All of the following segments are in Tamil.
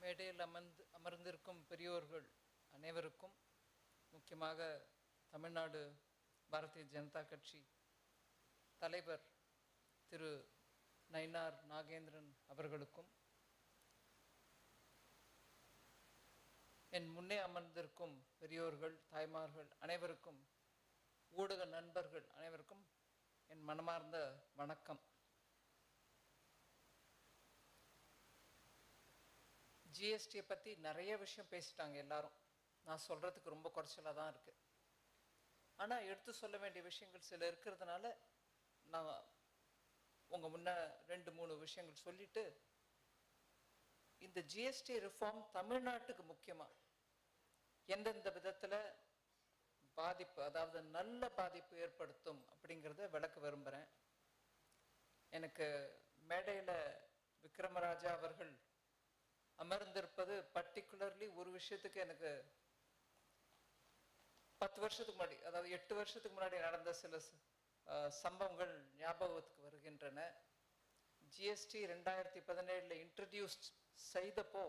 மேடையில் அமர்ந்திருக்கும் பெரியோர்கள் அனைவருக்கும், முக்கியமாக தமிழ்நாடு பாரதிய ஜனதா கட்சி தலைவர் திரு நயினார் நாகேந்திரன் அவர்களுக்கும், என் முன்னே அமர்ந்திருக்கும் பெரியோர்கள், தாய்மார்கள் அனைவருக்கும், ஊடக நண்பர்கள் அனைவருக்கும் என் மனமார்ந்த வணக்கம். ஜிஎஸ்டியை பற்றி நிறைய விஷயம் பேசிட்டாங்க எல்லாரும். நான் சொல்கிறதுக்கு ரொம்ப குறைச்சலாக தான் இருக்குது. ஆனால் எடுத்து சொல்ல வேண்டிய விஷயங்கள் சில இருக்கிறதுனால நான் உங்கள் முன்னே 2-3 விஷயங்கள் சொல்லிவிட்டு, இந்த ஜிஎஸ்டி ரிஃபார்ம் தமிழ்நாட்டுக்கு முக்கியமாக எந்தெந்த விதத்தில் பாதிப்பு, அதாவது நல்ல பாதிப்பு ஏற்படுத்தும் அப்படிங்கிறத விளக்க விரும்புகிறேன். எனக்கு மேடையில் விக்ரமராஜா அவர்கள் அமர்ந்திருப்பது பர்டிகுலர்லி ஒரு விஷயத்துக்கு எனக்கு 10 வருஷத்துக்கு முன்னாடி, அதாவது 8 வருஷத்துக்கு முன்னாடி நடந்த சில சம்பவங்கள் ஞாபகத்துக்கு வருகின்றன. ஜிஎஸ்டி 2017 இன்ட்ரடியூஸ் செய்தப்போ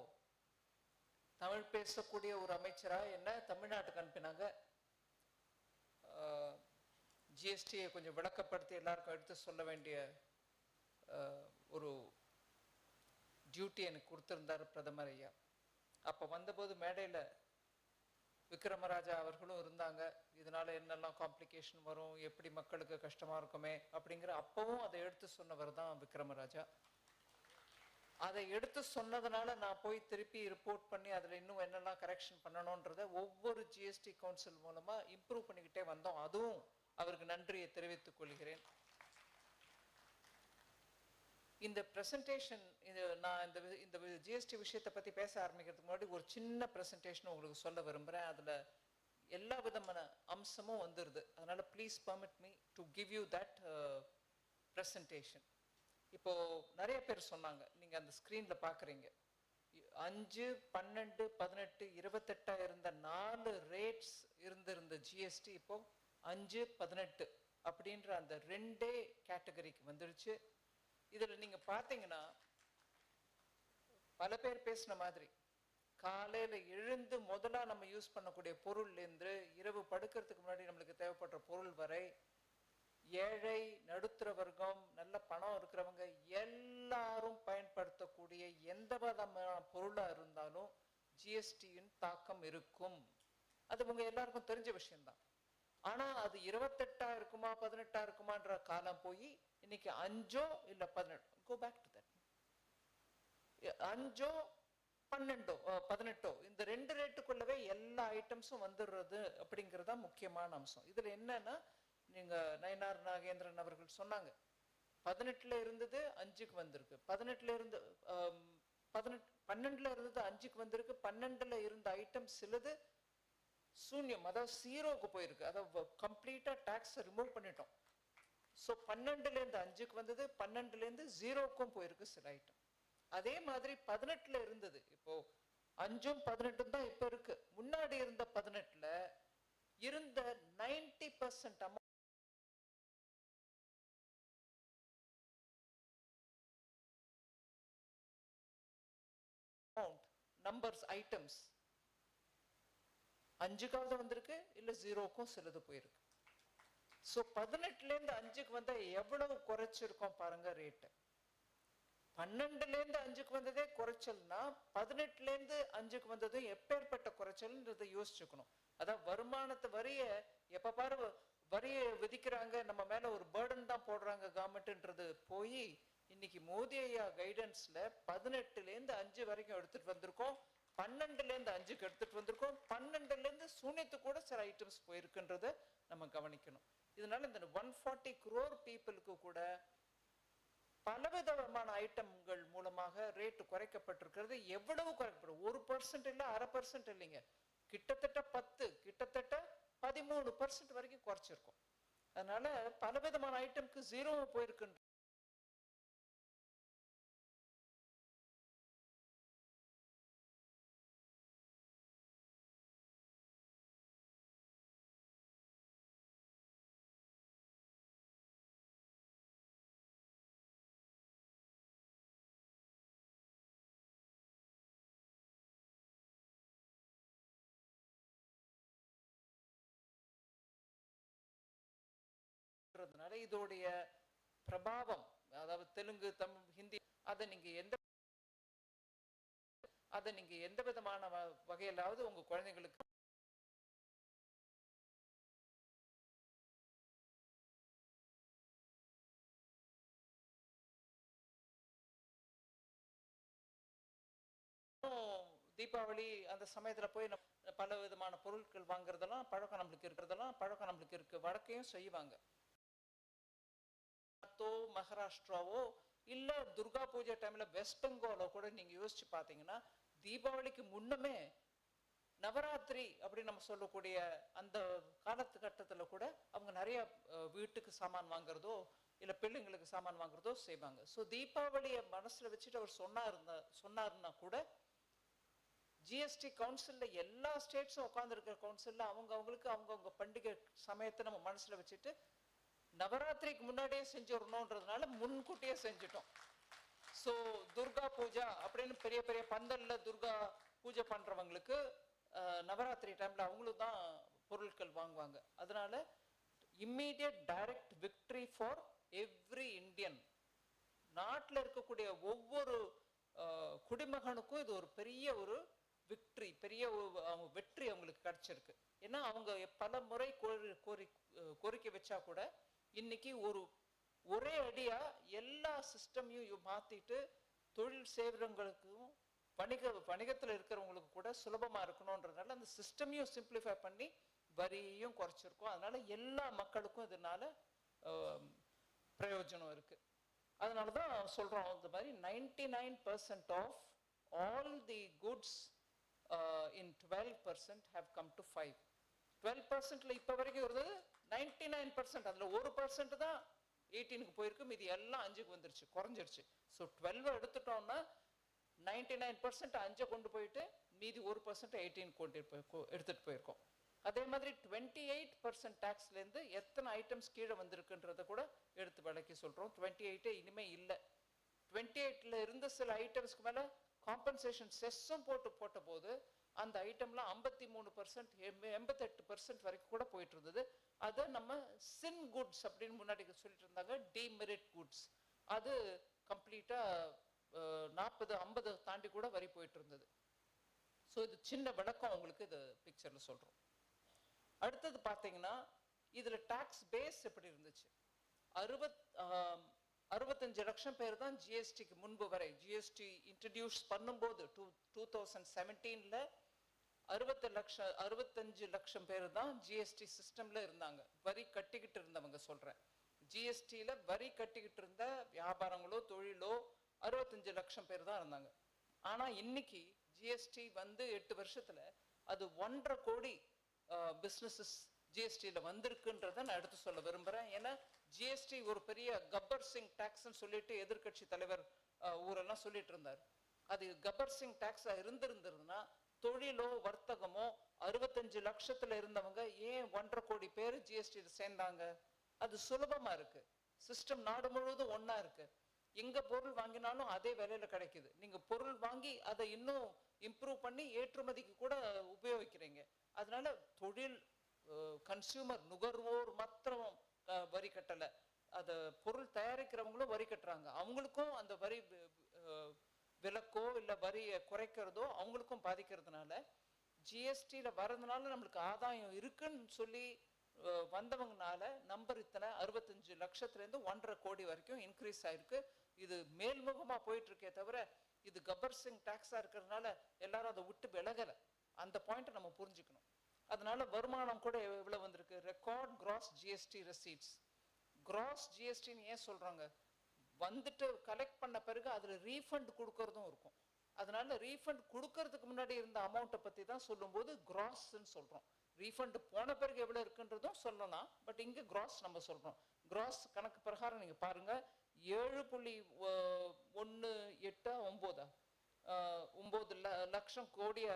தமிழ் பேசக்கூடிய ஒரு அமைச்சராக என்ன தமிழ்நாட்டுக்கு அனுப்பினாங்க. ஜிஎஸ்டியை கொஞ்சம் விளக்கப்படுத்தி எல்லாருக்கும் எடுத்து சொல்ல வேண்டிய ஒரு டியூட்டி எனக்கு கொடுத்துருந்தார் பிரதமர் ஐயா. அப்போ வந்தபோது மேடையில் விக்ரமராஜா அவர்களும் இருந்தாங்க. இதனால் என்னெல்லாம் காம்ப்ளிகேஷன் வரும், எப்படி மக்களுக்கு கஷ்டமாக இருக்குமே அப்படிங்கிற அப்போவும் அதை எடுத்து சொன்னவர் தான் விக்ரமராஜா. அதை எடுத்து சொன்னதுனால நான் போய் திருப்பி ரிப்போர்ட் பண்ணி அதில் இன்னும் என்னெல்லாம் கரெக்ஷன் பண்ணணுன்றதை ஒவ்வொரு ஜிஎஸ்டி கவுன்சில் மூலமாக இம்ப்ரூவ் பண்ணிக்கிட்டே வந்தோம். அதுவும் அவருக்கு நன்றியை தெரிவித்துக் கொள்கிறேன். இந்த ப்ரெசன்டேஷன், நான் இந்த ஜிஎஸ்டி விஷயத்தை பற்றி பேச ஆரம்பிக்கிறதுக்கு முன்னாடி ஒரு சின்ன ப்ரெசன்டேஷன் உங்களுக்கு சொல்ல விரும்புகிறேன். அதில் எல்லா விதமான அம்சமும் வந்துடுது. அதனால் please permit me to give you that presentation. இப்போது நிறைய பேர் சொன்னாங்க, நீங்கள் அந்த ஸ்க்ரீனில் பார்க்குறீங்க, 5, 12, 18, 28 இருந்த 4 ரேட்ஸ் இருந்திருந்த ஜிஎஸ்டி இப்போது 5, 18 அப்படின்ற அந்த 2 கேட்டகரிக்கு வந்துடுச்சு. இதில் நீங்கள் பார்த்தீங்கன்னா பல பேர் பேசின மாதிரி காலையில் எழுந்து முதலாக நம்ம யூஸ் பண்ணக்கூடிய பொருள்லேருந்து இரவு படுக்கிறதுக்கு முன்னாடி நம்மளுக்கு தேவைப்படுற பொருள் வரை, ஏழை நடுத்தர வர்க்கம் நல்ல பணம் இருக்கிறவங்க எல்லாரும் பயன்படுத்தக்கூடிய எந்த விதமான பொருளாக இருந்தாலும் ஜிஎஸ்டியின் தாக்கம் இருக்கும். அது உங்கள் எல்லாருக்கும் தெரிஞ்ச விஷயம்தான். ஆனால் அது 28 இருக்குமா 18 இருக்குமான்ற காலம் போய் இன்னைக்கு 5 இல்லை 18, கோ பேக் டு தட், 5, 12, 18 இந்த 2 ரேட்டுக்குள்ளவே எல்லா ஐட்டம்ஸும் வந்துடுறது அப்படிங்கிறது தான் முக்கியமான அம்சம். இதில் என்னன்னா, நீங்கள் நயினார் நாகேந்திரன் அவர்கள் சொன்னாங்க, 18 இருந்தது 5க்கு வந்திருக்கு, 18 இருந்து 12 இருந்தது 5க்கு வந்திருக்கு, 12 இருந்த ஐட்டம் சிலது சூன்யம், அதாவது 0க்கு போயிருக்கு, அதாவது கம்ப்ளீட்டாக டேக்ஸை ரிமூவ் பண்ணிட்டோம். ஸோ 12லேருந்து 5க்கு வந்தது, 12லேருந்து 0க்கும் போயிருக்கு சில ஐட்டம். அதே மாதிரி 18 இருந்தது, இப்போ 5ம் 18 தான் இப்போ இருக்கு. முன்னாடி இருந்த 18 இருந்த 90% அமௌண்ட் நம்பர்ஸ் ஐட்டம்ஸ் 5க்காவது வந்திருக்கு, இல்லை 0க்கும் சிலது போயிருக்கு. ஸோ 18லேருந்து 5க்கு வந்தால் எவ்வளவு குறைச்சிருக்கோம் பாருங்க ரேட்டு. 12லேருந்து 5க்கு வந்ததே குறைச்சல்னா 18லேருந்து 5க்கு வந்ததும் எப்பேற்பட்ட குறைச்சல்ன்றதை யோசிச்சுக்கணும். அதான் வருமானத்தை வரியை எப்போ பாரு வரியை விதிக்கிறாங்க, நம்ம மேலே ஒரு பேர்டன் தான் போடுறாங்க கவர்மெண்ட்ன்றது போய் இன்னைக்கு மோடி ஐயா கைடன்ஸில் 18லேருந்து 5 வரைக்கும் எடுத்துகிட்டு வந்திருக்கோம், 12லேருந்து 5க்கு எடுத்துகிட்டு வந்திருக்கோம், 12லேருந்து சூன்யத்துக்கு கூட சில ஐட்டம்ஸ் போயிருக்குன்றதை நம்ம கவனிக்கணும். இதனால இந்த 140 crore பீப்புளுக்கு கூட பலவிதமான ஐட்டம்கள் மூலமாக ரேட்டு குறைக்கப்பட்டிருக்கிறது. எவ்வளவு குறைக்கப்படும்? 1% இல்லை, 1/2% இல்லைங்க, கிட்டத்தட்ட 10, கிட்டத்தட்ட 13% வரைக்கும் குறைச்சிருக்கும். அதனால பலவிதமான ஐட்டம்க்கு 0 போயிருக்கு. இதோடைய பிரபாவம், அதாவது தெலுங்கு, தமிழ், ஹிந்தி, அதை நீங்க எந்த விதமான வகையிலாவது உங்க குழந்தைங்களுக்கு தீபாவளி அந்த சமயத்துல போய் பல விதமான பொருட்கள் வாங்குறதெல்லாம் பழக்கம் நம்மளுக்கு இருக்கு. வடக்கையும் செய்வாங்க. மகாராஷ்டிராவோ இல்ல துர்கா பூஜை டைம்ல வெஸ்ட் பெங்காலோ கூட நீங்க யோசிச்சு பாத்தீங்கன்னா, தீபாவளிக்கு முன்னமே நவராத்திரி அப்படின்னு நம்ம சொல்லக்கூடிய அந்த காலகட்டத்துல கூட அவங்க நிறைய வீட்டுக்கு சாமான் வாங்குறதோ இல்ல பிள்ளைங்களுக்கு சாமான் வாங்குறதோ செய்வாங்க. ஸோ தீபாவளியை மனசுல வச்சுட்டு அவர் சொன்னாருன்னா கூட ஜிஎஸ்டி கவுன்சில்ல எல்லா ஸ்டேட்ஸும் உட்கார்ந்து இருக்கிற கவுன்சில்ல அவங்கவுங்க பண்டிகை சமயத்தை நம்ம மனசுல வச்சுட்டு நவராத்திரிக்கு முன்னாடியே செஞ்சிடணும்ன்றதுனால முன்கூட்டியே செஞ்சுட்டோம். ஸோ துர்கா பூஜா அப்படின்னு பெரிய பெரிய பந்தல்ல துர்கா பூஜை பண்றவங்களுக்கு நவராத்திரி டைம்ல அவங்களும் தான் பொருட்கள் வாங்குவாங்க. அதனால immediate direct victory for every Indian. நாட்டில் இருக்கக்கூடிய ஒவ்வொரு குடிமகனுக்கும் இது ஒரு பெரிய ஒரு விக்டரி, பெரிய வெற்றி அவங்களுக்கு கிடைச்சிருக்கு. ஏன்னா அவங்க பல முறை கோரிக்கை வச்சா கூட இன்னைக்கு ஒரே அடியா எல்லா சிஸ்டமையும் மாத்திட்டு தொழில் செய்வர்களுக்கும் வணிகத்துல இருக்கிறவங்களுக்கு கூட சுலபமா இருக்கணும்ன்றதுனால அந்த சிஸ்டமையும் சிம்பிளிஃபை பண்ணி வரியையும் குறைச்சிருக்கோம். அதனால எல்லா மக்களுக்கும் இதனால பிரயோஜனம் இருக்கு. அதனாலதான் சொல்றோம், இந்த மாதிரி 99% of all the goods in 12% have come to 5. 12%ல இப்ப வரைக்கும் இருந்தது 99%. அதுல 1% தான் 18க்கு போயிருக்கு, மீதி எல்லாம் 5க்கு வந்துருச்சு, குறைஞ்சிருச்சு. ஸோ 12 எடுத்துட்டோம்னா 99% 5 கொண்டு போயிட்டு மீதி 1% 18 எடுத்துட்டு போயிருக்கோம். அதே மாதிரி 28% டாக்ஸ்ல இருந்து எத்தனை ஐட்டம்ஸ் கீழே வந்திருக்குன்றத கூட எடுத்து விளக்கி சொல்றோம். 28 இனிமே இல்லை. 28ல இருந்து சில ஐட்டம்ஸ்க்கு மேல காம்பன்சேஷன் செஸ்ஸும் போட்ட போது அந்த ஐட்டம்லாம் 53%, 88% வரைக்கும் கூட போயிட்டு இருந்தது. அதை நம்ம சின் குட்ஸ் அப்படின்னு முன்னாடி சொல்லிட்டு இருந்தாங்க, டிமெரிட் குட்ஸ். அது கம்ப்ளீட்டா 40-50 தாண்டி கூட வரி போயிட்டு இருந்தது. ஸோ இது சின்ன விளக்கம் உங்களுக்கு இது பிக்சர்ல சொல்றோம். அடுத்தது பாத்தீங்கன்னா இதுல டாக்ஸ் பேஸ் எப்படி இருந்துச்சு. 65 லட்சம் பேர் தான் ஜிஎஸ்டிக்கு முன்பு வரை, ஜிஎஸ்டி இன்ட்ரடியூஸ் பண்ணும்போது 2017ல 65 லட்சம் பேர் தான் ஜிஎஸ்டி சிஸ்டம்ல இருந்தாங்க. வரி கட்டிக்கிட்டு இருந்தவங்க சொல்றேன். ஜிஎஸ்டியில வரி கட்டிக்கிட்டு இருந்த வியாபாரங்களோ தொழிலோ 65 லட்சம் பேர் தான் இருந்தாங்க. ஆனா இன்னைக்கு ஜிஎஸ்டி வந்து 8 வருஷத்துல அது 1.5 கோடி பிசினஸஸ் ஜிஎஸ்டியில வந்திருக்குன்றத நான் எடுத்து சொல்ல விரும்புறேன். ஏன்னா ஜிஎஸ்டி ஒரு பெரிய கப்பர் சிங் டாக்ஸ்ன்னு சொல்லிட்டு எதிர்கட்சி தலைவர் ஊரெல்லாம் சொல்லிட்டு இருந்தார். அது கப்பர் சிங் டாக்ஸா இருந்திருந்ததுன்னா தொழிலோ வர்த்தகமோ 65 லட்சத்துல இருந்தவங்க ஏன் 1.5 கோடி பேர் ஜிஎஸ்டியில சேர்ந்தாங்க? அது சுலபமா இருக்கு. சிஸ்டம் நாடு முழுவதும் ஒன்னா இருக்கு. எங்க பொருள் வாங்கினாலும் அதே விலையில கிடைக்குது. நீங்க பொருள் வாங்கி அதை இன்னும் இம்ப்ரூவ் பண்ணி ஏற்றுமதிக்கு கூட உபயோகிக்கிறீங்க. அதனால தொழில் கன்சியூமர் நுகர்வோர் மாத்திரம் வரி கட்டல, அத பொருள் தயாரிக்கிறவங்களும் வரி கட்டுறாங்க. அவங்களுக்கும் அந்த வரி விலக்கோ இல்ல வரியை குறைக்கிறதோ அவங்களுக்கும் பாதிக்கிறதுனால ஜிஎஸ்டியில வர்றதுனால நம்மளுக்கு ஆதாயம் இருக்குன்னு சொல்லி வந்தவங்கனால நம்பர் இத்தனை 65 லட்சத்துல இருந்து 1.5 கோடி வரைக்கும் இன்க்ரீஸ் ஆயிருக்கு. இது மேல்முகமா போயிட்டு இருக்கே தவிர இது கப்பர் சிங் டாக்ஸா இருக்கிறதுனால எல்லாரும் அதை விட்டு விலகல. அந்த பாயிண்ட் நம்ம புரிஞ்சுக்கணும். அதனால வருமானம் கூட எவ்வளவு வந்திருக்கு. Record gross GST receipts. Gross ஜிஎஸ்டின்னு ஏன் சொல்றாங்க? வந்துட்டு கலெக்ட் பண்ண பிறகு அதுல ரீஃபண்ட் கொடுக்கறதும் இருக்கும். அதனால ரீஃபண்ட் கொடுக்கறதுக்கு முன்னாடி இருந்த அமௌண்ட்டை பத்தி தான் சொல்லும்போது கிராஸ்ன்னு சொல்றோம். ரீஃபண்ட் போன பிறகு எவ்வளவு இருக்குன்றதும் சொல்லலாம், பட் இங்க கிராஸ் நம்ம சொல்றோம். கிராஸ் கணக்கு பிரகாரம் நீங்க பாருங்க, 7.18 லட்சம் கோடியா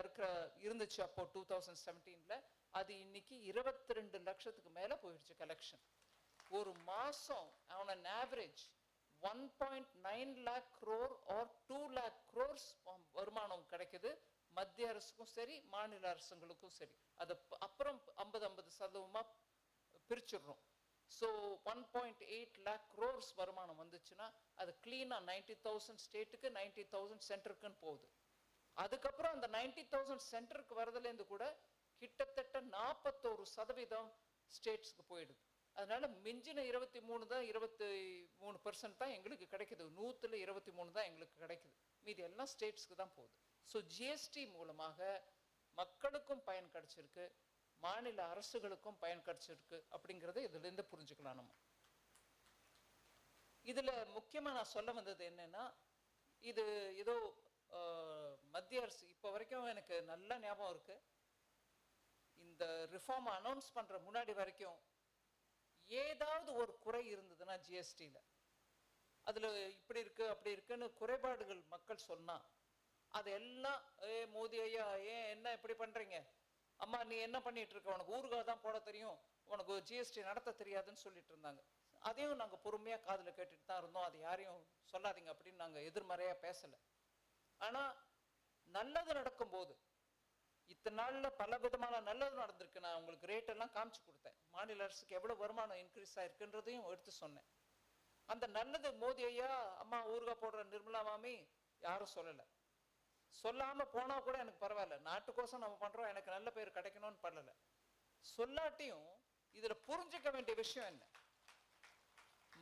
இருந்துச்சு அப்போ 2017ல. அது இன்னைக்கு 22 லட்சத்துக்கு மேல போயிடுச்சு கலெக்ஷன். ஒரு மாசம் on an average 1.9 lakh crore or 2 lakh crores வருமானம் கிடைக்குது. மத்திய அரசுக்கும் சரி மாநில அரசுங்களுக்கும் சரி. அது அப்புறம் 50-50% பிரிச்சிடுறோம். ஸோ 1.8 lakh crores வருமானம் வந்துச்சுன்னா அது கிளீனாக 90,000 ஸ்டேட்டுக்கு 90,000 சென்டருக்குன்னு போகுது. அதுக்கப்புறம் அந்த 90,000 சென்டருக்கு வரதுலேருந்து கூட கிட்டத்தட்ட 41% ஸ்டேட்ஸ்க்கு போயிடுது. அதனால மிஞ்சின 23 தான் 23% தான் எங்களுக்கு கிடைக்குது. 100ல் 23 தான் எங்களுக்கு கிடைக்குது. மீதி எல்லாம் ஸ்டேட்ஸ்க்கு தான் போகுது. ஸோ ஜிஎஸ்டி மூலமாக மக்களுக்கும் பயன் கிடைச்சிருக்கு, மாநில அரசுகளுக்கும் பயன் கிடைச்சிருக்கு அப்படிங்கிறத இதுலேருந்து புரிஞ்சுக்கலாம் நம்ம. இதில் முக்கியமாக நான் சொல்ல வந்தது என்னன்னா, இது ஏதோ மத்திய அரசு இப்போ வரைக்கும் எனக்கு நல்ல ஞாபகம் இருக்கு, இந்த ரிஃபார்ம் அனௌன்ஸ் பண்ணுற முன்னாடி வரைக்கும் ஏதாவது ஒரு குறை இருந்ததுன்னா ஜிஎஸ்டியில், அதில் இப்படி இருக்கு அப்படி இருக்குன்னு குறைபாடுகள் மக்கள் சொன்னால் அதெல்லாம் மோடி ஐயா ஏன் என்ன இப்படி பண்ணுறீங்க, அம்மா நீ என்ன பண்ணிட்டு இருக்க, உனக்கு ஊறுகாய் தான் போட தெரியும், உனக்கு ஜிஎஸ்டி நடத்த தெரியாதுன்னு சொல்லிட்டு இருந்தாங்க. அதையும் நாங்கள் பொறுமையாக காதில் கேட்டுட்டு தான் இருந்தோம். அது யாரையும் சொல்லாதீங்க அப்படின்னு நாங்கள் எதிர்மறையாக பேசலை. ஆனால் நல்லது நடக்கும்போது, இத்தனை நாளில் பல விதமான நல்லது நடந்திருக்கு. நான் உங்களுக்கு ரேட் எல்லாம் காமிச்சு கொடுத்தேன். மாநில அரசுக்கு எவ்வளோ வருமானம் இன்க்ரீஸ் ஆயிருக்குன்றதையும் எடுத்து சொன்னேன். அந்த நல்லது மோடி ஐயா அம்மா ஊறுகாய் போடுற நிர்மலா மாமி யாரும் சொல்லலை. சொல்லாமல் போனால் கூட எனக்கு பரவாயில்ல, நாட்டுக்கோசம் நம்ம பண்ணுறோம், எனக்கு நல்ல பேர் கிடைக்கணும்னு பண்ணலை. சொல்லாட்டியும் இதில் புரிஞ்சுக்க வேண்டிய விஷயம் என்ன,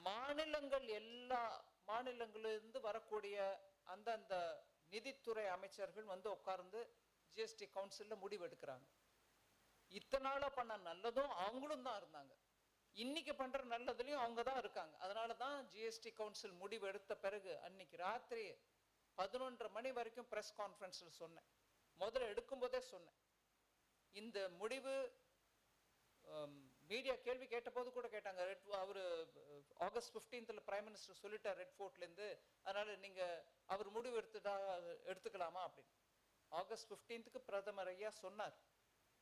மாநிலங்கள் எல்லா மாநிலங்களிலிருந்து வரக்கூடிய அந்தந்த நிதித்துறை அமைச்சர்கள் வந்து உட்கார்ந்து ஜிஎஸ்டி கவுன்சிலில் முடிவு எடுக்கிறாங்க. இத்தனை நாளாக பண்ண நல்லதும் அவங்களும் தான் இருந்தாங்க, இன்னைக்கு பண்ணுற நல்லதுலையும் அவங்க தான் இருக்காங்க. அதனால தான் ஜிஎஸ்டி கவுன்சில் முடிவு எடுத்த பிறகு அன்னைக்கு ராத்திரி 11:30 மணி வரைக்கும் ப்ரெஸ் கான்ஃபரன்ஸில் சொன்னேன். முதல்ல எடுக்கும்போதே சொன்னேன், இந்த முடிவு மீடியா கேள்வி கேட்ட போது கூட கேட்டாங்க, அவர் ஆகஸ்ட் 15th பிரைம் மினிஸ்டர் சொல்லிட்டார் ரெட் ஃபோர்ட்லேருந்து, அதனால நீங்கள் அவர் முடிவு எடுத்துக்கலாமா அப்படின்னு. ஆகஸ்ட் 15க்கு பிரதமர் ஐயா சொன்னார்.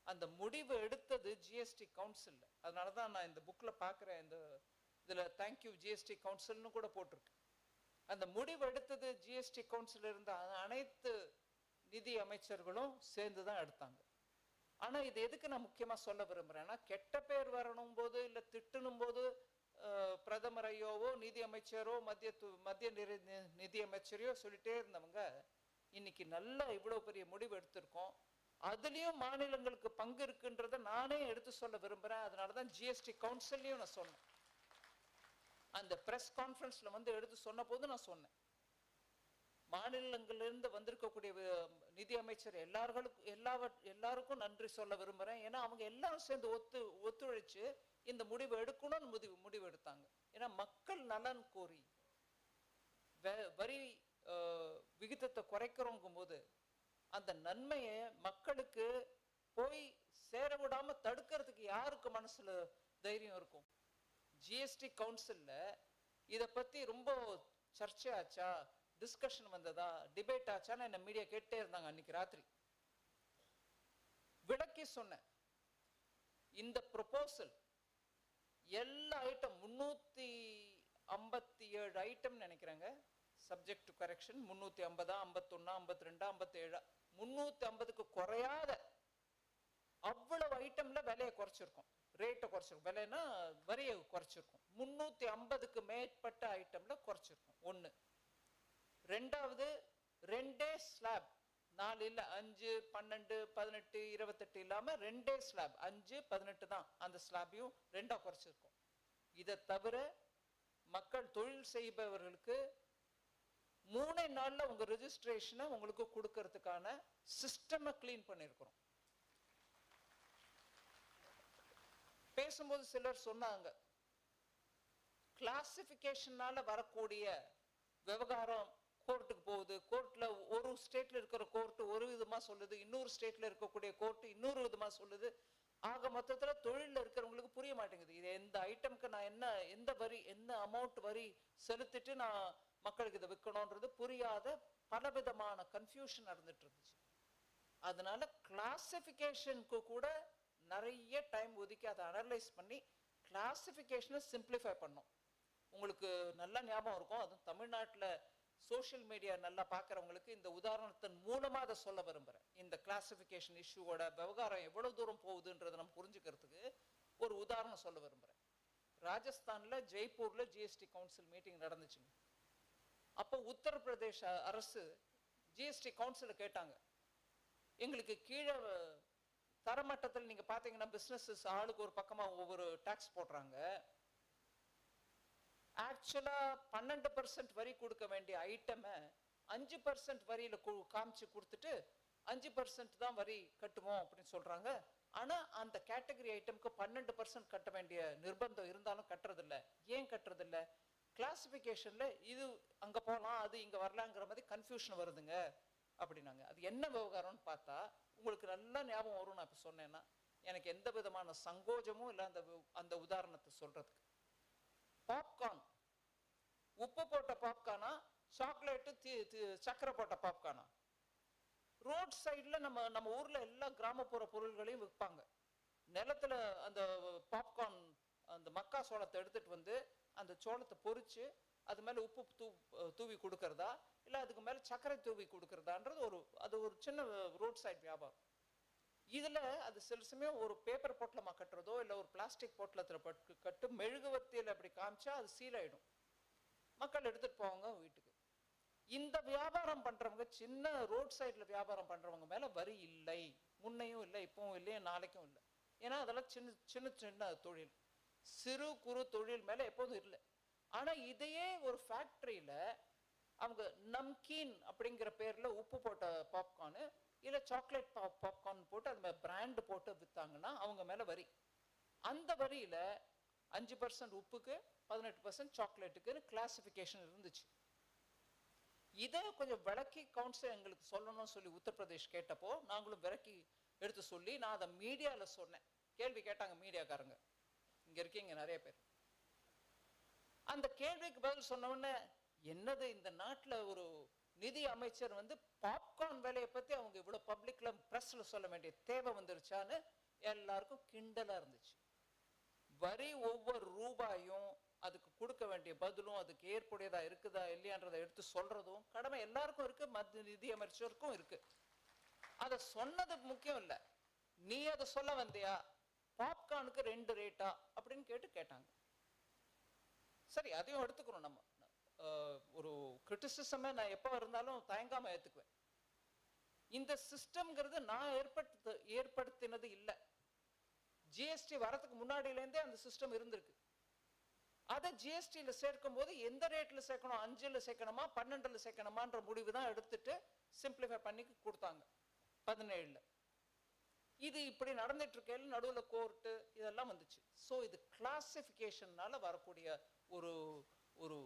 அந்த முடிவு எடுத்தது ஜிஎஸ்டி கவுன்சிலில். அதனால தான் நான் இந்த புக்கில் பார்க்குறேன், இந்த இதில் தேங்க்யூ ஜிஎஸ்டி கவுன்சில்னு கூட போட்டிருக்கு. அந்த முடிவு எடுத்தது ஜிஎஸ்டி கவுன்சில் இருந்த அனைத்து நிதி அமைச்சர்களும் சேர்ந்து தான் எடுத்தாங்க. ஆனால் இது எதுக்கு நான் முக்கியமாக சொல்ல விரும்புகிறேன்னா, கெட்ட பேர் வரணும் போது இல்லை திட்டணும் போது பிரதமர் ஐயோவோ நிதி அமைச்சரோ மத்திய நிதி அமைச்சரையோ சொல்லிட்டே இருந்தவங்க இன்னைக்கு நல்ல இவ்வளோ பெரிய முடிவு எடுத்திருக்கோம், அதுலேயும் மாநிலங்களுக்கு பங்கு இருக்குன்றதை நானே எடுத்து சொல்ல விரும்புகிறேன். அதனால தான் ஜிஎஸ்டி கவுன்சிலையும் நான் சொன்னேன். அந்த ப்ரெஸ் கான்ஃபரன்ஸில் வந்து எடுத்து சொன்ன போது நான் சொன்னேன், மாநிலங்களிலிருந்து வந்திருக்கக்கூடிய நிதி அமைச்சர் எல்லாருக்கும் நன்றி சொல்ல விரும்புகிறேன். ஏன்னா அவங்க எல்லாரும் சேர்ந்து ஒத்துழைச்சு இந்த முடிவு எடுக்கணும்னு முடிவு எடுத்தாங்க. ஏன்னா மக்கள் நலன் கோரி வரி விகிதத்தை குறைக்கிறோங்கும் போது அந்த நன்மையை மக்களுக்கு போய் சேர விடாம தடுக்கிறதுக்கு யாருக்கு மனசுல தைரியம் இருக்கும்? ஜிஎஸ்டி கவுன்சில்ல இதை பத்தி ரொம்ப சர்ச்சையாச்சா, டிஸ்கஷன் வந்ததா, டிபேட் ஆச்சான்னு என்ன மீடியா கேட்டே இருந்தாங்க. அன்னைக்கு ராத்திரி விளக்கி சொன்னேன், இந்த ப்ரொபோசல் எல்லா ஐட்டம் 357 ஐட்டம் நினைக்கிறேங்க, சப்ஜெக்ட் டு கரெக்ஷன் 350, 51, 52, 57, 350க்கு குறையாத அவ்வளவு ஐட்டம்ல விலையை குறைச்சிருக்கோம், ரேட்டை குறைச்சிருக்கோம், விலைன்னா வரியை குறைச்சிருக்கோம். 350க்கு மேற்பட்ட ஐட்டம்ல குறைச்சிருக்கோம். ஒன்று. ரெண்டாவது, 2 ஸ்லாப், 4 இல்லை 5, 12, 18, 28 இல்லாம 2 ஸ்லாப், 5, 18 தான். அந்த ஸ்லாபையும் 2ஆ குறைச்சிருக்கோம். இதை தவிர மக்கள் தொழில் செய்பவர்களுக்கு 3 நாள்ல உங்க ரெஜிஸ்ட்ரேஷனை உங்களுக்கு கொடுக்கறதுக்கான சிஸ்டமை கிளீன் பண்ணிருக்கிறோம். பேசும்போது சிலர் சொன்னாங்க, கிளாசிபிகேஷனால வரக்கூடிய விவகாரம் கோர்ட்டுக்கு போகுது, கோர்ட்ல ஒரு ஸ்டேட்ல இருக்கிற கோர்ட் ஒரு விதமா சொல்லுது, இன்னொரு ஸ்டேட்ல இருக்கக்கூடிய கோர்ட் இன்னொரு விதமா சொல்லுது. ஆக மொத்தத்துல தொழில இருக்கிறவங்களுக்கு புரிய மாட்டேங்குது, இது எந்த ஐட்டம்க்கு நான் எந்த வரி, எந்த அமௌண்ட் வரி செலுத்திட்டு நான் மக்களுக்கு இதை விற்கணும்ன்றது புரியாத பலவிதமான கன்ஃபியூஷன் நடந்துட்டு இருந்துச்சு. அதனால கிளாசிபிகேஷனுக்கு கூட நிறைய டைம் ஒதுக்கி அதை அனலைஸ் பண்ணி கிளாசிபிகேஷனை சிம்பிளிஃபை பண்ணோம். உங்களுக்கு நல்லா ஞாபகம் இருக்கும், அதுவும் தமிழ்நாட்டில் சோஷியல் மீடியா நல்லா பார்க்குறவங்களுக்கு இந்த உதாரணத்தின் மூலமாக அதை சொல்ல விரும்புகிறேன். இந்த கிளாசிஃபிகேஷன் இஷ்யூவோட விவகாரம் எவ்வளோ தூரம் போகுதுன்றதை நம்ம புரிஞ்சுக்கிறதுக்கு ஒரு உதாரணம் சொல்ல விரும்புகிறேன். ராஜஸ்தான்ல ஜெய்ப்பூர்ல ஜிஎஸ்டி கவுன்சில் மீட்டிங் நடந்துச்சுங்க. அப்போ உத்தரப்பிரதேச அரசு ஜிஎஸ்டி கவுன்சில கேட்டாங்க, எங்களுக்கு கீழே தரமட்டத்தில் நீங்க பாத்தீங்கன்னா பிசினஸ் ஆளுக்கு ஒரு பக்கமா ஒவ்வொரு டாக்ஸ் போடுறாங்க. ஆக்சுவலா 12% வரி கொடுக்க வேண்டிய ஐட்டமை 5% வரியில காமிச்சு கொடுத்துட்டு 5% தான் வரி கட்டுவோம் அப்படின்னு சொல்றாங்க. ஆனா அந்த கேட்டகரி ஐட்டம்க்கு 12% கட்ட வேண்டிய நிர்பந்தம் இருந்தாலும் கட்டுறது இல்ல. ஏன் கட்டுறது இல்ல? கிளாசிபிகேஷன்ல இது அங்க போலாம் அது இங்க வரலாங்கிற மாதிரி கன்ஃபியூஷன் வருதுங்க அப்படின்னாங்க. அது என்ன விவகாரம்னு பார்த்தா உங்களுக்கு நல்லா ஞாபகம் வரும். நான் இப்ப சொன்னேன்னா எனக்கு எந்த விதமான சங்கோஜமும் இல்லை அந்த உதாரணத்தை சொல்றதுக்கு. பாப்கார்ன், உப்பு போட்ட பாப்கார்னா சாக்லேட்டு சக்கரை போட்ட பாப்கார்னா? ரோட் சைட்ல நம்ம ஊர்ல எல்லா கிராமப்புற பொருள்களையும் விற்பாங்க. நிலத்துல அந்த பாப்கார்ன் அந்த மக்கா சோளத்தை எடுத்துட்டு வந்து அந்த சோளத்தை பொரிச்சு அது மேல உப்பு தூவி கொடுக்கறதா இல்ல அதுக்கு மேல சர்க்கரை தூவி கொடுக்கறதான்றது அது ஒரு சின்ன ரோட் சைட் வியாபாரம். இதுல அது சில சமயம் ஒரு பேப்பர் பொட்டலமா கட்டுறதோ இல்ல ஒரு பிளாஸ்டிக் பொட்டலத்துல கட்டு மெழுகுவர்த்தியில அப்படி காமிச்சா அது சீல் ஆயிடும். மக்கள் எடுத்துட்டு போவாங்க வீட்டுக்கு. இந்த வியாபாரம் பண்றவங்க, சின்ன ரோட் சைட்ல வியாபாரம் பண்றவங்க மேல வரி இல்லை. முன்னையும் இல்லை, இப்பவும் இல்லை, நாளைக்கும் இல்லை. ஏன்னா அதெல்லாம் சின்ன சின்ன சின்ன தொழில், சிறு குறு தொழில் மேல எப்போதும் இல்லை. ஆனா இதையே ஒரு ஃபேக்டரியில அவங்க நம்கீன் அப்படிங்கிற பேர்ல உப்பு போட்ட பாப்கார்னு இல்ல சாக்லேட் பாப்கார்ன் போட்டு அது மேல பிராண்ட் போட்டு வித்தாங்கன்னா அவங்க மேல வரி. அந்த வரியில 5% உப்புக்கு 18% சாக்லேட்டுக்கு கிளாசிபிகேஷன் இருந்துச்சு. இதை கொஞ்சம் விளக்கி கவுன்சில் எங்களுக்கு சொல்லணும்னு சொல்லி உத்தரப்பிரதேஷ் கேட்டப்போ நாங்களும் விளக்கி எடுத்து சொல்லி நான் அதை மீடியால சொன்னேன். கேள்வி கேட்டாங்க மீடியாக்காரங்க, இங்க இருக்கீங்க நிறைய பேர். அந்த கேள்விக்கு பதில் சொன்ன உடனே என்னது இந்த நாட்டுல ஒரு நிதி அமைச்சர் வந்து பாப்கார்ன் வேலையை பத்தி அவங்க இவ்வளவு பப்ளிக்ல பிரஸ்ல சொல்ல வேண்டிய தேவை வந்துருச்சான்னு எல்லாருக்கும் கிண்டலா இருந்துச்சு. வரி ஒவ்வொரு ரூபாயும் அதுக்கு கொடுக்க வேண்டிய பதிலும் அதுக்கு ஏற்புடையதா இருக்குதா இல்லையான்றதை எடுத்து சொல்றதும் கடமை எல்லாருக்கும் இருக்கு, மத்திய நிதி அமைச்சருக்கும் இருக்கு. அதை சொன்னது முக்கியம் இல்லை, நீ அதை சொல்ல வந்தியா, பாப்கார்னுக்கு 2 ரேட்டா அப்படின்னு கேட்டாங்க. சரி, அதையும் எடுத்துக்கிறோம். நம்ம ஒரு கிரிட்டிசிசமை நான் எப்போ இருந்தாலும் தயங்காம ஏத்துக்குவேன். இந்த சிஸ்டம்ங்கிறது நான் ஏற்படுத்தினது இல்லை. ஜிஎஸ்டி வரதுக்கு முன்னாடியிலேருந்தே அந்த சிஸ்டம் இருந்திருக்கு. அதை ஜிஎஸ்டியில சேர்க்கும் போது எந்த ரேட்ல சேர்க்கணும், 5ல சேர்க்கணுமா 12ல சேர்க்கணுமான்ற முடிவு தான் எடுத்துட்டு சிம்பிளிஃபை பண்ணி கொடுத்தாங்க 17ல. இது இப்படி நடந்துட்டு இருக்கையில நடுவுல கோர்ட்டு இதெல்லாம் வந்துச்சு. ஸோ இது கிளாசிபிகேஷன்னால வரக்கூடிய ஒரு ஒரு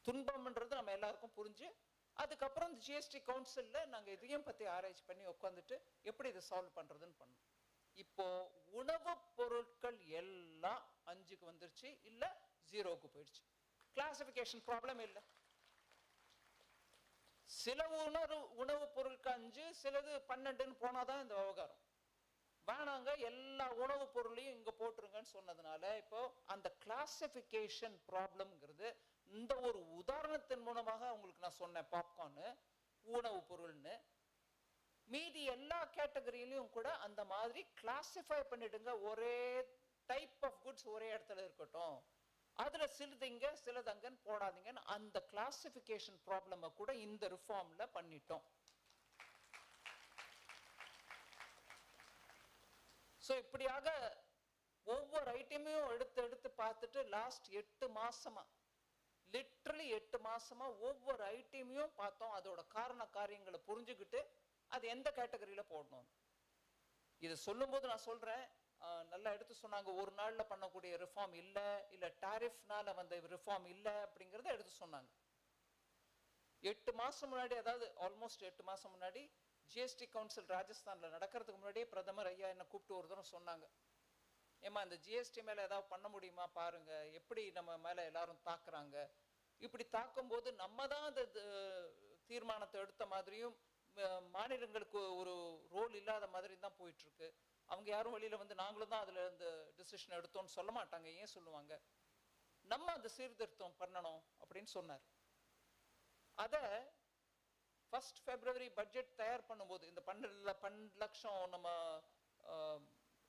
துன்பம்ன்றது நம்ம எல்லாருக்கும் புரிஞ்சு அதுக்கப்புறம் ஜிஎஸ்டி கவுன்சில்ல நாங்க இதையும் பத்தி ஆராய்ச்சி பண்ணி உட்காந்துட்டு எப்படி இதை சால்வ் பண்றதுன்னு பண்ணோம். இப்போ உணவு பொருட்கள் எல்லாம் 5க்கு வந்துருச்சு, இல்ல 0க்கு போயிடுச்சு. கிளாசிபிகேஷன் ப்ராப்ளம் இல்லை. சில உணவு பொருட்கள் 5, சிலது 12ன்னு போனாதான் இந்த விவகாரம். வேணாங்க எல்லா உணவு பொருளையும் இங்க போட்டுருங்கன்னு சொன்னதுனால இப்போ அந்த கிளாசிபிகேஷன் ப்ராப்ளம்ங்கிறது இந்த ஒரு உதாரணத்தின் மூலமாக உங்களுக்கு நான் சொன்னேன். பாப்கார்னு உணவு பொருள்னு, மீதி எல்லா கேட்டகரியிலையும் கூட அந்த மாதிரி கிளாசிஃபை பண்ணிடுங்க. ஒரே டைப் ஆஃப் குட்ஸ் ஒரே இடத்துல இருக்கட்டும், அதுல சிலதுங்க சிலதங்கன்னு போடாதீங்கன்னு அந்த கிளாசிபிகேஷன் ப்ராப்ளமை கூட இந்த ரிஃபார்ம்ல பண்ணிட்டோம். ஸோ இப்படியாக ஒவ்வொரு ஐட்டமையும் எடுத்து பார்த்துட்டு லாஸ்ட் 8 மாசமா, லிட்டரலி 8 மாசமா ஒவ்வொரு ஐட்டமையும் பார்த்தோம். அதோட காரியங்களை புரிஞ்சுக்கிட்டு அது எந்த கேட்டகரியில போடணும். இது சொல்லும் போது நான் சொல்றேன், நல்லா எடுத்து சொன்னாங்க. ஒரு நாள்ல பண்ணக்கூடிய ரிஃபார்ம் இல்ல டாரிஃப்னால வந்த ரிஃபார்ம் இல்ல அப்படிங்கறத எடுத்து சொன்னாங்க. 8 மாசம் முன்னாடி, அதாவது ஆல்மோஸ்ட் 8 மாசம் முன்னாடி ஜிஎஸ்டி கவுன்சில் ராஜஸ்தான்ல நடக்கிறதுக்கு முன்னாடியே பிரதமர் ஐயா என்ன கூப்பிட்டு ஒரு தடவை சொன்னாங்க, ஏமா இந்த ஜிஎஸ்டி மேல ஏதாவது பண்ண முடியுமா பாருங்க, எப்படி நம்ம மேல எல்லாரும் தாக்குறாங்க, இப்படி தாக்கும் போது நம்ம தான் அந்த தீர்மானத்தை எடுத்த மாதிரியும் மாநிலங்களுக்கு ஒரு ரோல் இல்லாத மாதிரி தான் போயிட்டு இருக்கு. அவங்க யாரும் வெளியில வந்து நாங்களும் தான் அதுல இந்த டிசிஷன் எடுத்தோம்னு சொல்ல மாட்டாங்க. ஏன் சொல்லுவாங்க? நம்ம அந்த சீர்திருத்தம் பண்ணணும் அப்படின்னு சொன்னார். அத 1 February பட்ஜெட் தயார் பண்ணும்போது இந்த 12 லட்சம் நம்ம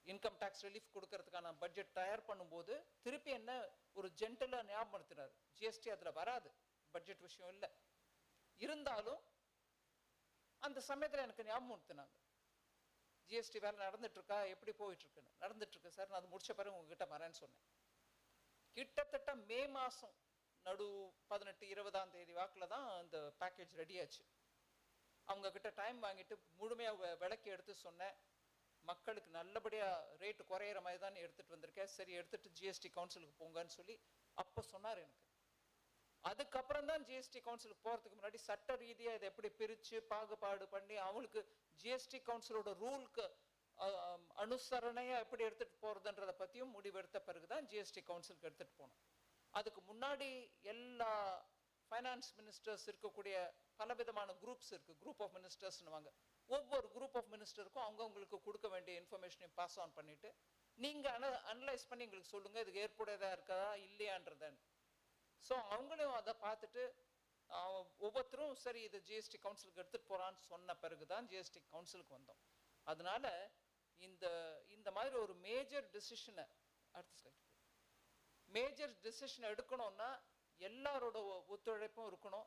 இன்கம் டேக்ஸ் ரிலீஃப் கொடுக்கறதுக்கான பட்ஜெட் தயார் பண்ணும்போது திருப்பி என்ன ஒரு ஜென்டலா ஞாபகப்படுத்தினார், ஜிஎஸ்டி அதுல வராது, பட்ஜெட் விஷயம் இல்லை. இருந்தாலும் அந்த சமயத்தில் எனக்கு ஞாபகப்படுத்தினாங்க, ஜிஎஸ்டி வேலை நடந்துட்டு இருக்கா, எப்படி போயிட்டு இருக்குன்னு. நடந்துட்டு இருக்கு சார், நான் அது முடிச்ச பிறகு உங்ககிட்ட வரேன்னு சொன்னேன். கிட்டத்தட்ட மே மாசம் நடு 18-20ஆம் தேதி வாக்கில் தான் அந்த பேக்கேஜ் ரெடி ஆச்சு. அவங்க கிட்ட டைம் வாங்கிட்டு முழுமையாக விளக்கி எடுத்து சொன்னேன், மக்களுக்கு நல்லபடியா ரேட்டு குறையிற மாதிரி தான் எடுத்துட்டு வந்திருக்கேன், சரி எடுத்துட்டு ஜிஎஸ்டி கவுன்சிலுக்கு போங்கன்னு சொல்லி அப்போ சொன்னார் எனக்கு. அதுக்கப்புறம் தான் ஜிஎஸ்டி கவுன்சிலுக்கு போறதுக்கு முன்னாடி சட்ட ரீதியா இதை எப்படி பிரிச்சு பாகுபாடு பண்ணி அவங்களுக்கு ஜிஎஸ்டி கவுன்சிலோட ரூலுக்கு அனுசரணையா எப்படி எடுத்துட்டு போறதுன்றத பத்தியும் முடிவெடுத்த பிறகுதான் ஜிஎஸ்டி கவுன்சிலுக்கு எடுத்துட்டு போனோம். அதுக்கு முன்னாடி எல்லா ஃபைனான்ஸ் மினிஸ்டர்ஸ் இருக்கக்கூடிய பலவிதமான குரூப்ஸ் இருக்கு, குரூப் ஆஃப் மினிஸ்டர்ஸ்னுவாங்க. ஒவ்வொரு குரூப் ஆஃப் மினிஸ்டருக்கும் அவங்களுக்கு கொடுக்க வேண்டிய இன்ஃபர்மேஷனையும் பாஸ் ஆன் பண்ணிட்டு நீங்க அனலைஸ் பண்ணி எங்களுக்கு சொல்லுங்க, இதுக்கு ஏற்புடையதா இருக்கா இல்லையான்றதன். ஸோ அவங்களையும் அதை பார்த்துட்டு ஒவ்வொருத்தரும் சரி இது ஜிஎஸ்டி கவுன்சிலுக்கு எடுத்துட்டு போறான்னு சொன்ன பிறகுதான் ஜிஎஸ்டி கவுன்சிலுக்கு வந்தோம். அதனால இந்த மாதிரி ஒரு மேஜர் டிசிஷனை எடுக்கணும்னா எல்லாரோட ஒத்துழைப்பும் இருக்கணும்.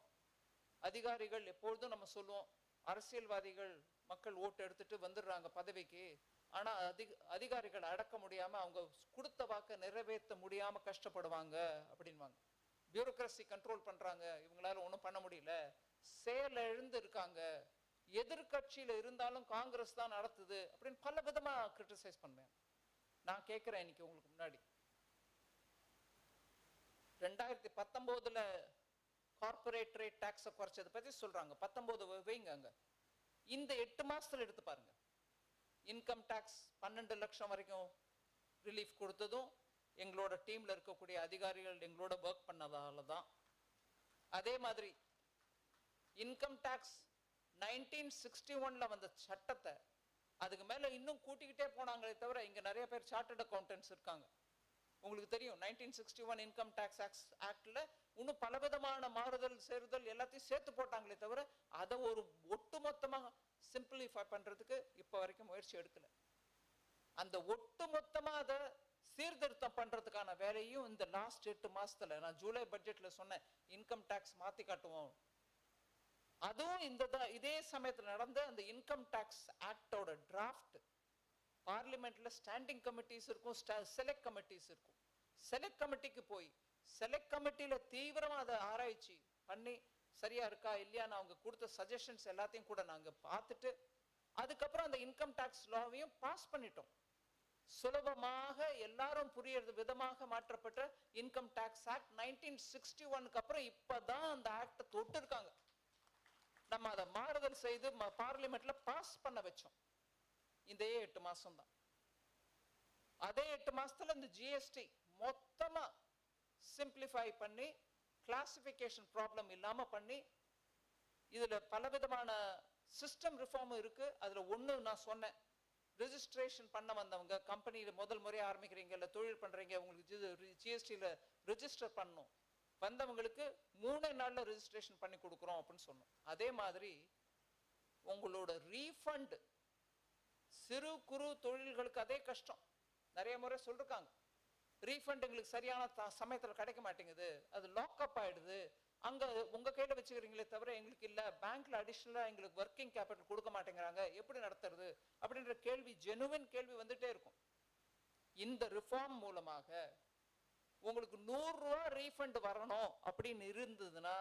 அதிகாரிகள் எப்பொழுதும் நம்ம சொல்லுவோம், அரசியல்வாதிகள் மக்கள் ஓட்டு எடுத்துட்டு வந்துடுறாங்க பதவிக்கு, ஆனா அதிகாரிகள் அடக்க முடியாம அவங்க கொடுத்த வாக்க நிறைவேற்ற முடியாம கஷ்டப்படுவாங்க அப்படின்வாங்க. பியூரோக்ரசி கண்ட்ரோல் பண்றாங்க, இவங்களால ஒன்றும் பண்ண முடியல, செயல் எழுந்து இருக்காங்க, எதிர்கட்சியில இருந்தாலும் காங்கிரஸ் தான் நடத்துது அப்படின்னு பல விதமா கிரிட்டிசைஸ் பண்ணுவேன். நான் கேட்கிறேன் இன்னைக்கு உங்களுக்கு முன்னாடி, 2019 கார்பரேட் ரேட் டாக்ஸை குறைச்சதை பத்தி சொல்றாங்க, 19 வைங்க. அங்க இந்த 8 மாசத்துல எடுத்து பாருங்க, இன்கம் டாக்ஸ் 12 லட்சம் வரைக்கும் ரிலீஃப் கொடுத்ததும் எங்களோட டீம்ல இருக்கக்கூடிய அதிகாரிகள் எங்களோட ஒர்க் பண்ணதால தான். அதே மாதிரி இன்கம் டாக்ஸ் 1961 வந்த சட்டத்தை அதுக்கு மேல இன்னும் கூட்டிக்கிட்டே போனாங்களே தவிர, இங்க நிறைய பேர் சார்ட்டர்ட் அக்கௌண்டன்ட்ஸ் இருக்காங்க, உங்களுக்கு தெரியும் 1961 இன்கம் டாக்ஸ் ஆக்ட்ல இன்னும் பலவிதமான மாறுதல் சேருதல் எல்லாத்தையும் சேர்த்து போட்டாங்களே தவிர அதை ஒரு ஒட்டுமொத்தமாக சிம்பிளிஃபை பண்றதுக்கு இப்ப வரைக்கும் முயற்சி எடுக்கல. அந்த ஒட்டுமொத்தமா அதை சீர்திருத்தம் பண்றதுக்கான வேலையும் இந்த லாஸ்ட் 8 மாசத்துல, நான் ஜூலை பட்ஜெட்ல சொன்னேன் இன்கம் டாக்ஸ் மாத்தி காட்டுவோம், அதுவும் இதே சமயத்துல நடந்த அந்த இன்கம் டாக்ஸ் ஆக்டோட டிராஃப்ட் பார்லிமெண்ட்ல ஸ்டாண்டிங் கமிட்டிஸ் இருக்கும், செலக்ட் கமிட்டிஸ் இருக்கும். செலக்ட் கமிட்டிக்கு போய் செலக்ட் கமிட்டியில தீவிரமா அதை ஆராய்ச்சி பண்ணி சரியா இருக்கா இல்லையான்னு அவங்க கொடுத்த சஜஷன்ஸ் எல்லாத்தையும் கூட நாங்க பார்த்துட்டு அதுக்கப்புறம் அந்த இன்கம் டாக்ஸ் லாவையும் பாஸ் பண்ணிட்டோம். சுலபமாக எல்லாரும் புரியறது விதமாக மாற்றப்பட்ட இன்கம் டாக்ஸ் ஆக்ட் 1961 அப்புறம் இப்பதான் அந்த ஆக்ட தொட்டு இருக்காங்க. நம்ம அதை மாறுதல் செய்து பார்லிமெண்ட்ல பாஸ் பண்ண வச்சோம். இந்த 8 மாசம் தான். அதே 8 மாசத்துல இந்த ஜிஎஸ்டி மொத்தமா சிம்பிளிஃபை பண்ணி கிளாசிபிகேஷன் ப்ராப்ளம் இல்லாம பண்ணி இதுல பலவிதமான சிஸ்டம் ரிஃபார்ம் இருக்கு. அதுல ஒண்ணு நான் சொன்னேன், ரெஜிஸ்ட்ரேஷன் பண்ண வந்தவங்க, கம்பெனியில முதல் முறையா ஆரம்பிக்கிறீங்க இல்ல தொழில் பண்றீங்க, உங்களுக்கு ஜிஎஸ்டியில ரெஜிஸ்டர் பண்ணணும், வந்தவங்களுக்கு 3 நாள்ல ரெஜிஸ்ட்ரேஷன் பண்ணி கொடுக்குறோம் அப்படின்னு சொன்னோம். அதே மாதிரி உங்களோட ரீஃபண்ட் சிறு குறு தொழில்களுக்கு அதே கஷ்டம். நிறைய முறை சொல்றாங்க, ரீஃபண்ட் எங்களுக்கு சரியான சமயத்துல கிடைக்க மாட்டேங்குது, அது லாக்அப் ஆயிடுது, அங்க உங்க கையில வச்சுக்கிறீங்களே தவிர எங்களுக்கு இல்ல, பேங்க்ல அடிஷனலா எங்களுக்கு ஒர்க்கிங் கேபிட்டல் கொடுக்க மாட்டேங்கிறாங்க, எப்படி நடத்துறது அப்படின்ற கேள்வி, ஜெனுவின் கேள்வி வந்துட்டே இருக்கும். இந்த ரிஃபார்ம் மூலமாக உங்களுக்கு 100 ரூபாய் ரீஃபண்ட் வரணும் அப்படின்னு இருந்ததுன்னா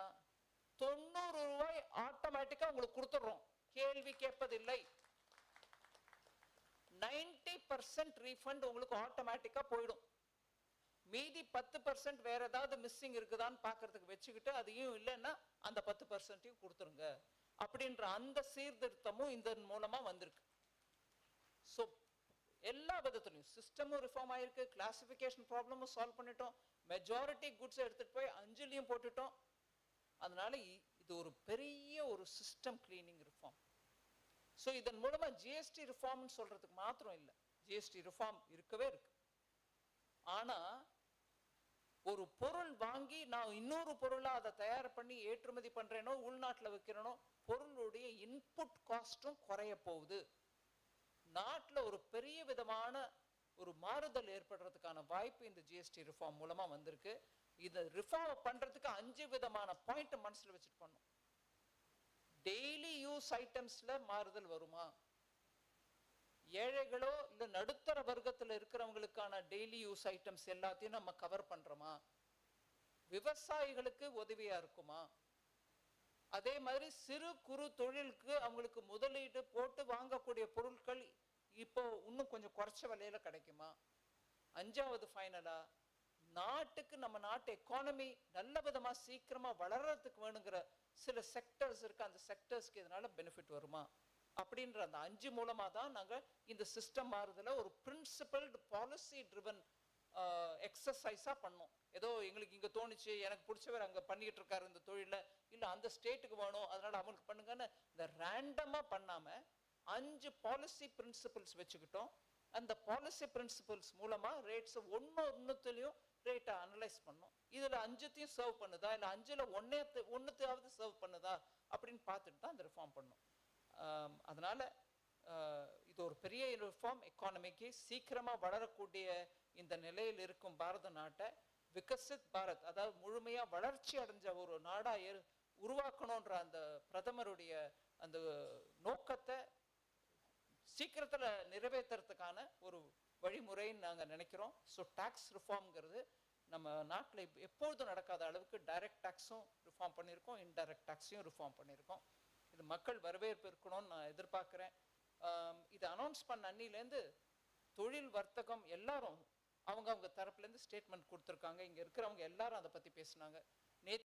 90 ரூபாய் ஆட்டோமேட்டிக்கா உங்களுக்கு கொடுத்துடுறோம், கேள்வி கேட்பதில்லை. 90% ரீஃபண்ட் உங்களுக்கு ஆட்டோமேட்டிக்கா போயிடும். மீதி 10% வேற ஏதாவது மிஸ்ஸிங் இருக்குதான்னு பாக்குறதுக்கு வச்சுக்கிட்டு அதையும் இல்லைன்னா அந்த 10%ஐயும் கொடுத்துருங்க அப்படின்ற அந்த சீர்திருத்தமும் இதன் மூலமா வந்திருக்கு. ஸோ எல்லா விதத்திலையும் சிஸ்டமும் ரிஃபார்ம் ஆயிருக்கு, கிளாசிபிகேஷன் ப்ராப்ளமும் சால்வ் பண்ணிட்டோம், மெஜாரிட்டி குட்ஸ் எடுத்துட்டு போய் அஞ்சலியும் போட்டுட்டோம். அதனால இது ஒரு பெரிய ஒரு சிஸ்டம் கிளீனிங் ரிஃபார்ம். ஸோ இதன் மூலமா ஜிஎஸ்டி ரிஃபார்ம்னு சொல்றதுக்கு மாத்திரம் இல்லை, ஜிஎஸ்டி ரிஃபார்ம் இருக்கவே இருக்கு. ஆனா ஒரு பொருள் வாங்கி நான் இன்னொரு பொருளா அதை தயார் பண்ணி ஏற்றுமதி பண்றேனோ உள்நாட்டில் வைக்கிறேனோ பொருளுடைய இன்புட் காஸ்டும் குறைய போகுது. நாட்டில் ஒரு பெரிய விதமான ஒரு மாறுதல் ஏற்படுறதுக்கான வாய்ப்பு இந்த ஜிஎஸ்டி ரிஃபார்ம் மூலமா வந்திருக்கு. இதை ரிஃபார்ம் பண்றதுக்கு 5 விதமான பாயிண்ட் மனசுல வச்சுட்டு பண்ணணும். டெய்லி யூஸ் ஐட்டம்ஸ்ல மாறுதல் வருமா? ஏழைகளோ இல்ல நடுத்தர வர்க்கத்துல இருக்கிறவங்களுக்கான டெய்லி யூஸ் ஐட்டம்ஸ் எல்லாத்தையும் நம்ம கவர் பண்றோமா? விவசாயிகளுக்கு உதவியா இருக்குமா? அதே மாதிரி சிறு குறு தொழிலுக்கு அவங்களுக்கு முதலீடு போட்டு வாங்கக்கூடிய பொருட்கள் இப்போ இன்னும் கொஞ்சம் குறைச்ச விலையில கிடைக்குமா? 5வது ஃபைனலா, நாட்டுக்கு நம்ம நாட்டு எக்கானமி நல்ல விதமா சீக்கிரமா வளர்றதுக்கு வேணுங்கிற சில செக்டர்ஸ் இருக்கு, அந்த செக்டர்ஸ்க்கு இதனால பெனிஃபிட் வருமா அப்படின்ற அந்த 5 மூலமா தான் நாங்க இந்த சிஸ்டம் மாறுதல ஒரு பிரின்சிபல்டு பாலிசி ட்ரிவன் எக்ஸசைஸா பண்ணோம். ஏதோ எங்களுக்கு இங்க தோணுச்சு, எனக்கு பிடிச்சவர் அங்க பண்ணிட்டு இருக்காரு இந்த தொழில, இல்ல அந்த ஸ்டேட்டுக்கு வேணும் அதனால அவங்களுக்கு பண்ணுங்கன்னு இந்த ரேண்டமா பண்ணாம 5 பாலிசி பிரின்சிபல்ஸ் வச்சுக்கிட்டோம். அந்த பாலிசி பிரின்சிபல்ஸ் மூலமா ரேட்ஸ் ஒன்னொன்னுலயும் ரேட்டை அனலைஸ் பண்ணோம். இதுல 5த்தையும் சர்வ் பண்ணுதா இல்ல 5ல ஒன்னுத்தாவது சர்வ் பண்ணுதா அப்படின்னு பார்த்துட்டு தான் அந்த ரிஃபார்ம் பண்ணோம். அதனால இது ஒரு பெரிய ரிஃபார்ம். எக்கானமிக்கு சீக்கிரமா வளரக்கூடிய இந்த நிலையில் இருக்கும் பாரத நாட்டை விகசித் பாரத், அதாவது முழுமையா வளர்ச்சி அடைஞ்ச ஒரு நாடா உருவாக்கணும்ன்ற அந்த பிரதமருடைய அந்த நோக்கத்தை சீக்கிரத்துல நிறைவேற்றுறதுக்கான ஒரு வழிமுறைன்னு நாங்க நினைக்கிறோம். ஸோ டாக்ஸ் ரிஃபார்ம்ங்கிறது நம்ம நாட்டில் எப்பொழுதும் நடக்காத அளவுக்கு டைரக்ட் டாக்ஸும் ரிஃபார்ம் பண்ணியிருக்கோம், இன்டைரக்ட் டாக்ஸையும் ரிஃபார்ம் பண்ணியிருக்கோம். இது மக்கள் வரவேற்பு இருக்கணும்னு நான் எதிர்பார்க்குறேன். இது அனௌன்ஸ் பண்ண அன்னிலேருந்து தொழில் வர்த்தகம் எல்லாரும் அவங்க தரப்புலேருந்து ஸ்டேட்மெண்ட் கொடுத்துருக்காங்க. இங்கே இருக்கிறவங்க எல்லாரும் அதை பற்றி பேசினாங்க. நேற்று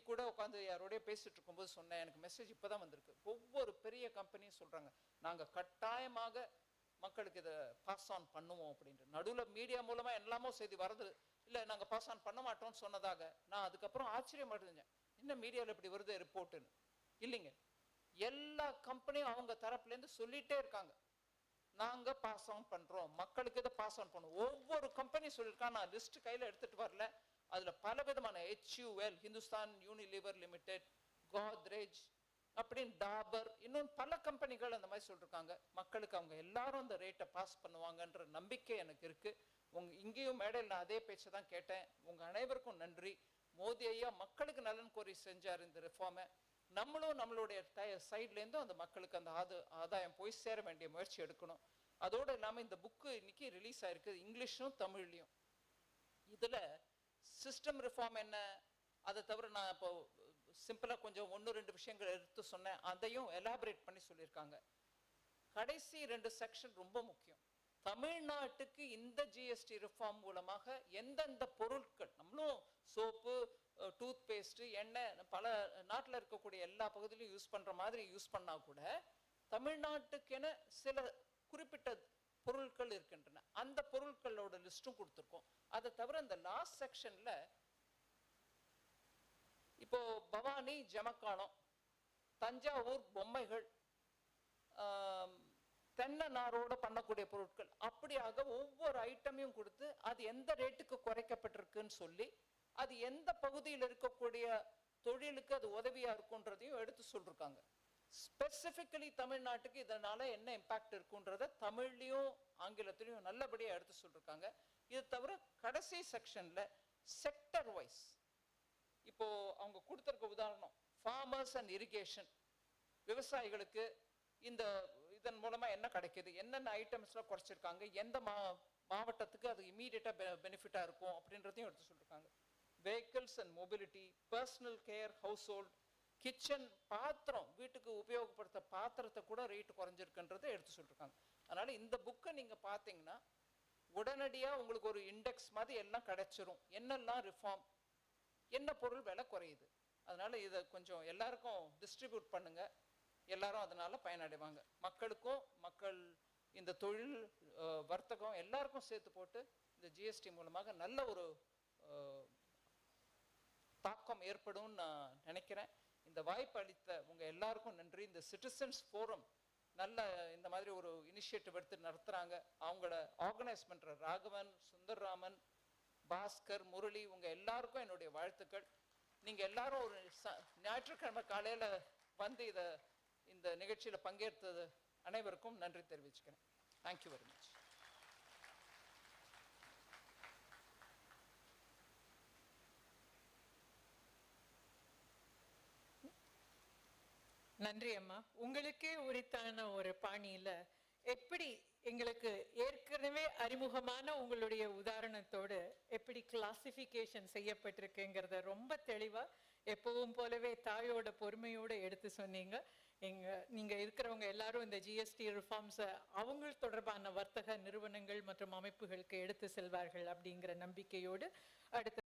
கூட உட்காந்து யாரோடய பேசிட்டு இருக்கும்போது சொன்னேன், எனக்கு மெசேஜ் இப்போ தான் வந்திருக்கு. ஒவ்வொரு பெரிய கம்பெனியும் சொல்கிறாங்க, நாங்கள் கட்டாயமாக மக்களுக்கு இதை பாஸ் ஆன் பண்ணுவோம் அப்படின்ட்டு. நடுவில் மீடியா மூலமாக எல்லாமோ செய்தி வருது, இல்லை நாங்கள் பாஸ் ஆன் பண்ண மாட்டோம்னு சொன்னதாக. நான் அதுக்கப்புறம் ஆச்சரியம் அடைஞ்சேன், என்ன மீடியாவில் இப்படி வருது ரிப்போர்ட்டுன்னு. இல்லைங்க, எல்லா கம்பெனியும் அவங்க தரப்புலேருந்து சொல்லிட்டே இருக்காங்க, நாங்கள் பாஸ் ஆன் பண்ணுறோம், மக்களுக்கு இதை பாஸ் ஆன் பண்ணுவோம். ஒவ்வொரு கம்பெனியும் சொல்லியிருக்காங்க. நான் லிஸ்ட் கையில் எடுத்துகிட்டு வரல, அதில் பல விதமான HUL, Hindustan Unilever limited, Godrej அப்படின்னு டாபர், இன்னும் பல கம்பெனிகள் அந்த மாதிரி சொல்லியிருக்காங்க. மக்களுக்கு அவங்க எல்லாரும் அந்த ரேட்டை பாஸ் பண்ணுவாங்கன்ற நம்பிக்கை எனக்கு இருக்குது. இங்கேயும் மேடையில் நான் அதே பேச்சை தான் கேட்டேன். உங்கள் அனைவருக்கும் நன்றி. மோடி ஐயா மக்களுக்கு நலன் கோரி செஞ்சார் இந்த ரிஃபார்மை. நம்மளும் நம்மளுடைய சைட்லேருந்தும் அந்த மக்களுக்கு அந்த ஆதாயம் போய் சேர வேண்டிய முயற்சி எடுக்கணும். அதோடு இல்லாமல் இந்த புக்கு இன்னைக்கு ரிலீஸ் ஆயிருக்கு இங்கிலீஷும் தமிழ்லையும். இதில் சிஸ்டம் ரிஃபார்ம் என்ன, அதை தவிர நான் இப்போ சிம்பிளாக கொஞ்சம் 1-2 விஷயங்கள் எடுத்து சொன்னேன், அதையும் எலாபரேட் பண்ணி சொல்லியிருக்காங்க. கடைசி 2 செக்ஷன் ரொம்ப முக்கியம். தமிழ்நாட்டுக்கு இந்த ஜிஎஸ்டி ரிஃபார்ம் மூலமாக எந்தெந்த பொருட்கள், நம்மளும் சோப்பு, டூத் பேஸ்ட்டு, எண்ணெய் பல நாட்டில் இருக்கக்கூடிய எல்லா பகுதியிலும் யூஸ் பண்ணுற மாதிரி யூஸ் பண்ணால் கூட தமிழ்நாட்டுக்கென சில குறிப்பிட்ட பொருட்கள் இருக்கின்றன. அந்த பொருட்களோட லிஸ்ட்டும் கொடுத்துருக்கோம். அதை தவிர இந்த லாஸ்ட் செக்ஷன்ல இப்போ பவானி ஜமக்காலம், தஞ்சாவூர் பொம்மைகள், தென்னை நாரோட பண்ணக்கூடிய பொருட்கள், அப்படியாக ஒவ்வொரு ஐட்டமையும் கொடுத்து அது எந்த ரேட்டுக்கு குறைக்கப்பட்டிருக்குன்னு சொல்லி அது எந்த பகுதியில் இருக்கக்கூடிய தொழிலுக்கு அது உதவியா இருக்குன்றதையும் எடுத்து சொல்லிருக்காங்க. ஸ்பெசிஃபிக்கலி தமிழ்நாட்டுக்கு இதனால என்ன இம்பாக்ட் இருக்குன்றத தமிழ்லையும் ஆங்கிலத்திலையும் நல்லபடியாக எடுத்து சொல்லிருக்காங்க. இது தவிர கடைசி செக்ஷன்ல செக்டர் வைஸ் இப்போ அவங்க கொடுத்துருக்க உதாரணம் ஃபார்மர்ஸ் அண்ட் இரிகேஷன், விவசாயிகளுக்கு இதன் மூலமா என்ன கிடைக்குது, என்னென்ன ஐட்டம்ஸ்லாம் குறைச்சிருக்காங்க, எந்த மாவட்டத்துக்கு அது இமீடியட்டா பெனிஃபிட்டா இருக்கும் அப்படின்றதையும் எடுத்து சொல்லிருக்காங்க. Vehicles and mobility, personal care, house hold, kitchen, பாத்திரம், வீட்டுக்கு உபயோகப்படுத்த பாத்திரத்தை கூட ரேட்டு குறைஞ்சிருக்குன்றதை எடுத்து சொல்லிருக்காங்க. அதனால இந்த புக்கை நீங்க பார்த்தீங்கன்னா உடனடியா உங்களுக்கு ஒரு இண்டெக்ஸ் மாதிரி எல்லாம் கிடைச்சிரும், என்னெல்லாம் ரிஃபார்ம், என்ன பொருள் விலை குறையுது. அதனால இதை கொஞ்சம் எல்லாருக்கும் டிஸ்ட்ரிபியூட் பண்ணுங்க, எல்லாரும் அதனால பயனடைவாங்க. மக்களுக்கும் மக்கள் இந்த தொழில் வர்த்தகம் எல்லாருக்கும் சேர்த்து போட்டு இந்த ஜிஎஸ்டி மூலமாக நல்ல ஒரு தாக்கம் ஏற்படும் நான் நினைக்கிறேன். இந்த வாய்ப்பு அளித்த உங்க எல்லாருக்கும் நன்றி. இந்த சிட்டிசன்ஸ் ஃபோரம் நல்ல இந்த மாதிரி ஒரு இனிஷியேட்டிவ் எடுத்து நடத்துறாங்க. அவங்கள ஆர்கனைஸ் பண்ற ராகவன், சுந்தர்ராமன், பாஸ்கர், முரளி, உங்க எல்லாருக்கும் என்னுடைய வாழ்த்துக்கள். நீங்க எல்லாரும் ஒரு ஞாயிற்றுக்கிழமை காலையில வந்து இந்த இந்த நிகழ்ச்சியில் பங்கேற்றது அனைவருக்கும் நன்றி தெரிவிச்சுக்கிறேன். Thank you very much. நன்றி அம்மா. உங்களுக்கே உரித்தான ஒரு பாணியில எப்படி எங்களுக்கு ஏற்கனவே அறிமுகமான உங்களுடைய உதாரணத்தோடு எப்படி கிளாசிஃபிகேஷன் செய்யப்பட்டிருக்குங்கிறத ரொம்ப தெளிவா எப்பவும் போலவே தாயோட பொறுமையோடு எடுத்து சொன்னீங்க. நீங்க இருக்கிறவங்க எல்லாரும் இந்த ஜிஎஸ்டி ரிஃபார்ம்ஸை அவங்க தொடர்பான வர்த்தக நிறுவனங்கள் மற்றும் அமைப்புகளுக்கு எடுத்து செல்வார்கள் அப்படிங்கிற நம்பிக்கையோடு அடுத்த